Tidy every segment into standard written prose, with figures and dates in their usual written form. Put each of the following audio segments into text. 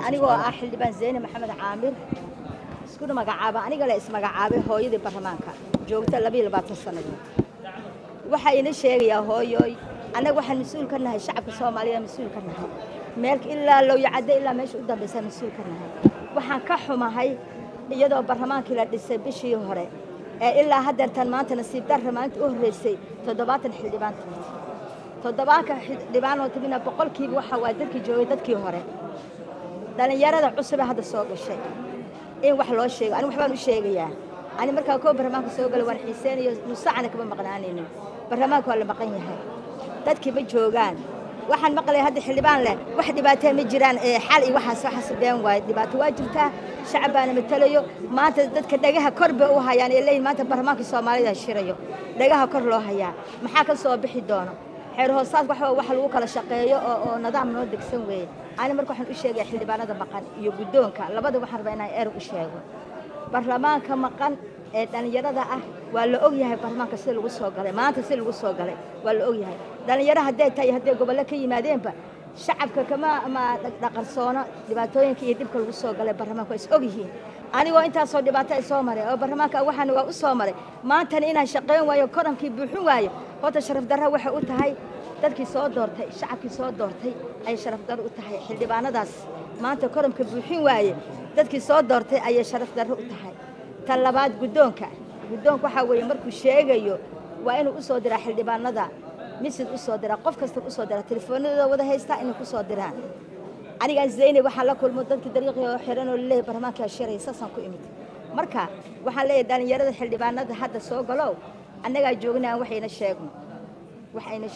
aniga oo ah xildhibaan Zeynab Maxamed Caamir isku magacaaba aniga la ismagacaabay hooyadii baarlamaanka joogta 22 sanadood waxa ina sheegaya hooyoy anaga waxaan mas'uul ka nahay shacabka Soomaaliyeed mas'uul ka nahay meel ilaa loo yacday ilaa meesha u dambaysa mas'uul ka nahay waxaan ka xumahay iyadoo baarlamaanka la dhisay bishii hore ee ilaa hadda maanta nasiib darro maanta u horeysay 70 xildhibaan toddobaadka xildhibaan oo tabina boqolkiiba waxa waa dadkii joogay dadkii hore dhalinyarada cusub hadda soo gashay in wax loo sheego aniga waxbaan u sheegayaa ani markaa koo baarlamaanka soo galay waan xiiseenayo nusacana kama maqnaanayno baarlamaanka waa la maqan yahay dadkii ma joogaan waxaan maqlay hadda xildhibaan leh wax dhibaato ma jiraan xal iyo waxaas been waay dhibaato waa jirtaa shacabana matalayo maanta dadka dhagaha korba u hayaan ilaa maanta baarlamaanka Soomaaliyeed shirayo dhagaha kor loo hayaa maxaa ka soo bixi doono xeer hoosaad wax lagu kala shaqeeyo oo nidaam noo degsan weey ani marka waxaan u sheegay xildhibaanada maqan iyo gudoonka labada waxaan rabaa inaan u sheego baarlamaanka maqan ee dhalinyarada ah waa la og yahay baarlamaanka si lagu soo galay maanta si lagu soo galay waa la og yahay dhalinyarada hadday gobolka ka yimaadeenba shacabka kama dhaqarsoono dhibaatooyinka iyo dibka lagu soo galay baarlamaanka is og yihiin anigoo intaas oo dhibaato ay soo maray oo baarlamaanka waxaan u soo maray maanta inaan shaqeyn waayo korankii buuxin waayo hota sharaf darro waxa u tahay dadkii soo doortay shacabkii soo doortay ay sharaf darro u tahay xildhibaanadaas maanta koramka buuxin waaye dadkii soo doortay ay sharaf darro u tahay tan labaad gudoonka waxa weeye markuu sheegayo waa inuu u soo diraa xildhibaanada misad u soo diraa qof kasta u soo diraa telefoonadooda wada haysta inuu ku soo diraan aniga Zeynab waxa la kulmo dadkii dariiqyo xiran oo leeyahay baarlamaanka shiray saasan ku imid marka waxa leeyahay dhalinyarada xildhibaanada hadda soo galow annaga joognaa waxayna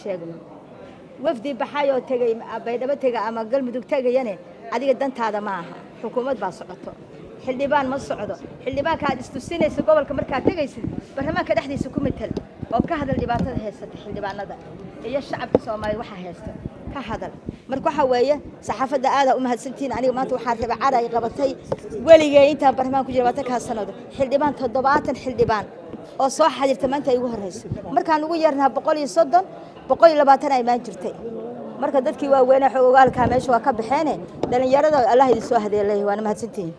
sheegno wafdi baxayo tagay baydhabo taga ama galmudug tagayane adiga dantaada ma aha xukuumad baa socoto xildhibaan ma socdo xildhibaanka aad istusinayso gobolka marka tagaysid baarlamaanka dhexdiisa ku metel oo ka hadal dhibaatada heysata xildhibaanada iyo shacabka Soomaaliyeed waxa haysta ka hadal marka waxa weeye saxaafada aad u mahadsantiin aniga maanta waxaan rabaa caray qabatay waligay inta baarlamaanka ku jira 20 sanado xildhibaan 70 xildhibaan oo soo xadirta maanta ay ugu horeysay markaan ugu yarnaa 130 120 ay maan jirtay marka dadkii waa weyn xogaalka meesha waa ka baxeen dhalinyarada Allah idin soo hadeelay waana mahadsantiin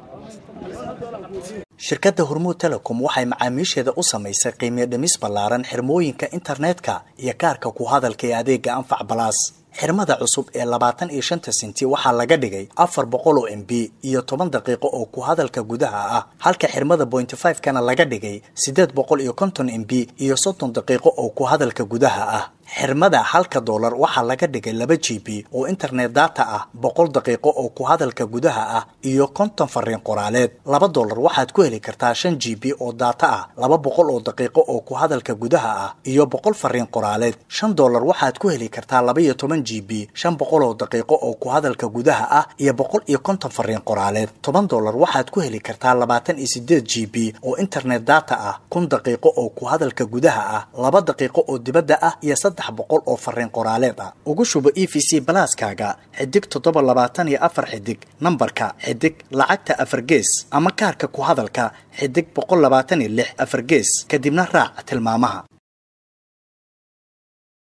shirkadda Hormuud Telecom waxay macaamiisheeda u samaysay qiimo dhimis ballaaran xirmooyinka internetka iyo kaarka ku hadalka ee adeega Anfac Plus xirmada cusub ee 25 senti waxaa laga dhigay 400 MB iyo 10 daqiiqo oo ku hadalka gudaha ah halka xirmada 0.5 kana laga dhigay 850 MB iyo 30 daqiiqo oo ku hadalka gudaha ah xirmada $1 waxaa laga dhigay 2 GB oo internet data ah 100 daqiiqo oo ku hadalka gudaha ah iyo 50 fariin qoraaleed $2 waxaad ku heli kartaa 5 GB oo data ah 200 oo daqiiqo oo ku hadalka gudaha ah iyo 100 fariin qoraaleed $5 waxaad ku heli kartaa 12 GB 500 oo daqiiqo oo ku hadalka gudaha ah iyo 150 fariin qoraaleed $10 waxaad ku heli kartaa 28 GB oo internet data ah 1000 daqiiqo oo ku hadalka gudaha ah 2 daqiiqo oo dibadda ah iyo 300 oo fariin qoraaleed ah ugu shubo EVC Plus-kaaga xidig 724 xidig nambarka xidig lacagta 4 gees ama kaarka ku hadalka xidig 126 4 gees kadibna raac tilmaamaha